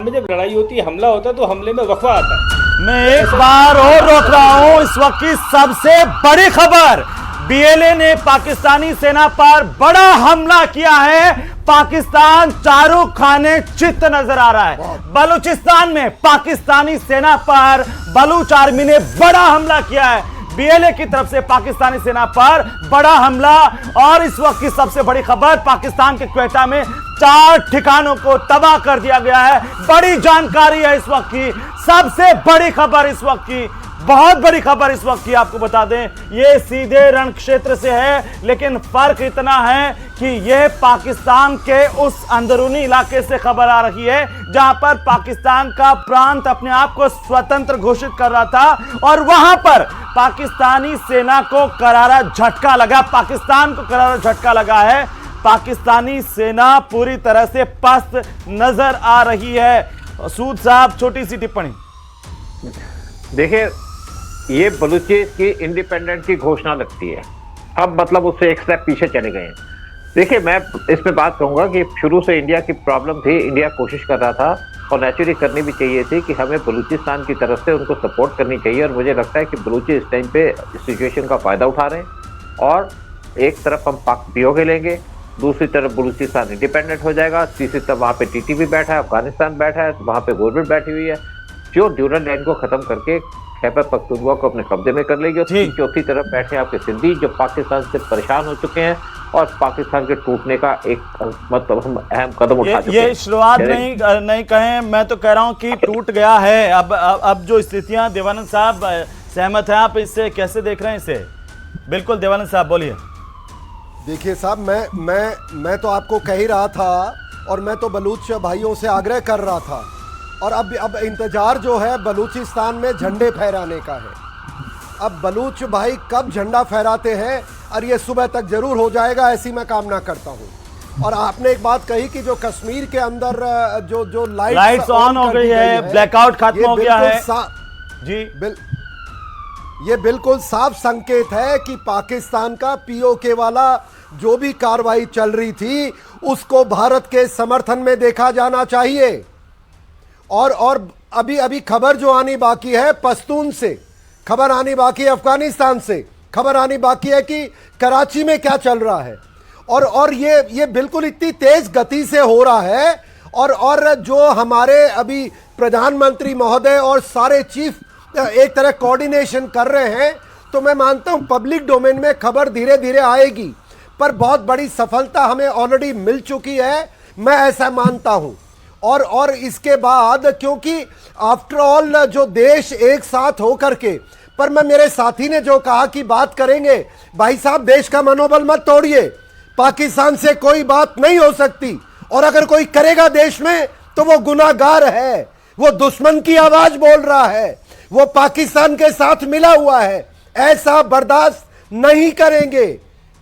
में जब लड़ाई होती है, हमला होता है, तो हमले में वक़्फ़ा आता है। मैं एक बार और रोक रहा हूं, इस वक्त की सबसे बड़ी खबर, बीएलए ने पाकिस्तानी सेना पर बड़ा हमला किया है। पाकिस्तान चारों खाने चित्त नजर आ रहा है। बलूचिस्तान में पाकिस्तानी सेना पर बलूच आर्मी ने बड़ा हमला किया है। बीएलए की तरफ से पाकिस्तानी सेना पर बड़ा हमला। और इस वक्त की सबसे बड़ी खबर, पाकिस्तान के क्वेटा में 4 ठिकानों को तबाह कर दिया गया है। बड़ी जानकारी है इस वक्त की, सबसे बड़ी खबर इस वक्त की, बहुत बड़ी खबर इस वक्त की। आपको बता दें, ये सीधे रण क्षेत्र से है, लेकिन फर्क इतना है कि यह पाकिस्तान के उस अंदरूनी इलाके से खबर आ रही है जहां पर पाकिस्तान का प्रांत अपने आप को स्वतंत्र घोषित कर रहा था, और वहां पर पाकिस्तानी सेना को करारा झटका लगा। पाकिस्तान को करारा झटका लगा है। पाकिस्तानी सेना पूरी तरह से पस्त नजर आ रही है। सूद साहब, छोटी सी टिप्पणी। देखिए, ये बलूची की इंडिपेंडेंट की घोषणा लगती है, अब मतलब उससे एक स्टेप पीछे चले गए हैं। देखिए, मैं इसमें बात कहूंगा कि शुरू से इंडिया की प्रॉब्लम थी, इंडिया कोशिश कर रहा था और नेचुरली करनी भी चाहिए थी कि हमें बलूचिस्तान की तरफ से उनको सपोर्ट करनी चाहिए। और मुझे लगता है कि बलूची इस टाइम पे सिचुएशन का फ़ायदा उठा रहे हैं, और एक तरफ हम पाक पीओके लेंगे, दूसरी तरफ बलूचिस्तान इंडिपेंडेंट हो जाएगा, तीसरी तरफ वहाँ पे टीटीपी बैठा है, अफगानिस्तान बैठा है, वहाँ पे गवर्नमेंट बैठी हुई है जो ड्यूरल लाइन को खत्म करके खैबर पख्तूनख्वा को अपने कब्जे में कर लेगी। और चौथी तरफ बैठे आपके सिंधी जो पाकिस्तान से परेशान हो चुके हैं और पाकिस्तान के टूटने का एक मतलब हम अहम कदम उठा चुके हैं। ये शुरुआत नहीं कहें, मैं तो कह रहा हूं कि टूट गया है। अब जो स्थितियां, देवानंद साहब सहमत हैं आप इससे, कैसे देख रहे हैं इसे? बिल्कुल देवानंद साहब बोलिए। देखिए साहब, मैं तो आपको कह ही रहा था, और मैं तो बलूच भाइयों से आग्रह कर रहा था, और अब इंतजार जो है बलूचिस्तान में झंडे फहराने का है। अब बलूच भाई कब झंडा फहराते हैं, और ये सुबह तक जरूर हो जाएगा, ऐसी मैं कामना करता हूँ। और आपने एक बात कही कि जो कश्मीर के अंदर जो लाइट्स ऑन हो गई है, ब्लैकआउट खत्म हो गया है जी, ये बिल्कुल साफ संकेत है कि पाकिस्तान का पीओके वाला जो भी कार्रवाई चल रही थी उसको भारत के समर्थन में देखा जाना चाहिए। और अभी खबर जो आनी बाकी है पश्तून से, खबर आनी बाकी है अफगानिस्तान से, खबर आनी बाकी है कि कराची में क्या चल रहा है। और ये बिल्कुल इतनी तेज गति से हो रहा है। और जो हमारे अभी प्रधानमंत्री महोदय और सारे चीफ एक तरह कोऑर्डिनेशन कर रहे हैं, तो मैं मानता हूं पब्लिक डोमेन में खबर धीरे धीरे आएगी, पर बहुत बड़ी सफलता हमें ऑलरेडी मिल चुकी है, मैं ऐसा मानता हूं। और इसके बाद, क्योंकि आफ्टर ऑल जो देश एक साथ होकर के, पर मैं मेरे साथी ने जो कहा कि बात करेंगे, भाई साहब देश का मनोबल मत तोड़िए, पाकिस्तान से कोई बात नहीं हो सकती, और अगर कोई करेगा देश में तो वो गुनाहगार है, वो दुश्मन की आवाज बोल रहा है, वो पाकिस्तान के साथ मिला हुआ है, ऐसा बर्दाश्त नहीं करेंगे,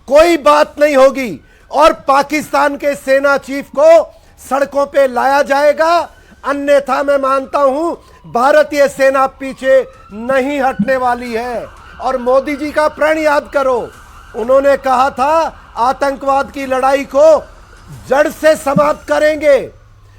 कोई बात नहीं होगी। और पाकिस्तान के सेना चीफ को सड़कों पे लाया जाएगा, अन्यथा मैं मानता हूं भारतीय सेना पीछे नहीं हटने वाली है। और मोदी जी का प्रण याद करो, उन्होंने कहा था आतंकवाद की लड़ाई को जड़ से समाप्त करेंगे,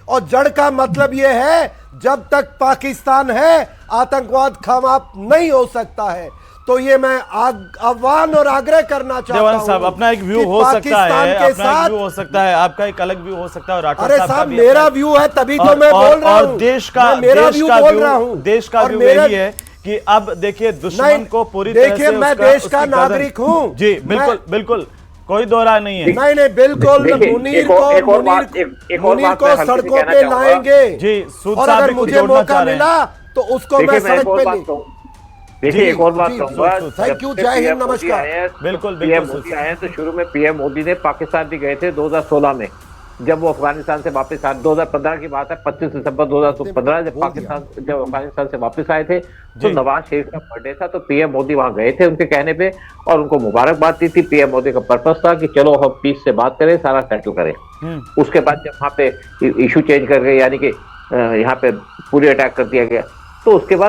और जड़ का मतलब यह है जब तक पाकिस्तान है आतंकवाद समाप्त नहीं हो सकता है। तो ये मैं आह्वान और आग्रह करना चाहता हूं। साहब, अपना एक व्यू हो सकता है, अपना एक व्यू हो सकता है, आपका एक अलग व्यू हो सकता है, और अरे साहब मेरा व्यू है, तभी तो मैं बोल रहा हूं, देश का व्यू यही है कि अब देखिए दुश्मन को पूरी तरह से, देखिए मैं देश का नागरिक हूं जी, बिल्कुल कोई दो राय नहीं है। नहीं बिल्कुल, मुनीर को सड़कों पे लाएंगे जी। और अगर मुझे मौका मिला तो उसको मैं सड़क पे देखिए एक और बात कहूंगा, थैंक यू, जय हिंद, नमस्कार। बिल्कुल पीएम मोदी आए तो शुरू में पीएम मोदी ने पाकिस्तान भी गए थे 2016 में, जब वो अफगानिस्तान से वापस आए, 2015 की बात है, 25 दिसंबर 2015 जब अफगानिस्तान से वापस आए थे, तो नवाज शरीफ का बर्थडे था, तो पीएम मोदी वहां गए थे उनके कहने पे, और उनको मुबारकबाद दी थी। पीएम मोदी का पर्पस था कि चलो हम पीस से बात करें, सारा सेटल करें। उसके बाद जब वहां पे इशू चेंज कर गए, यानी कि यहाँ पे पूरी अटैक कर दिया गया, तो उसके बाद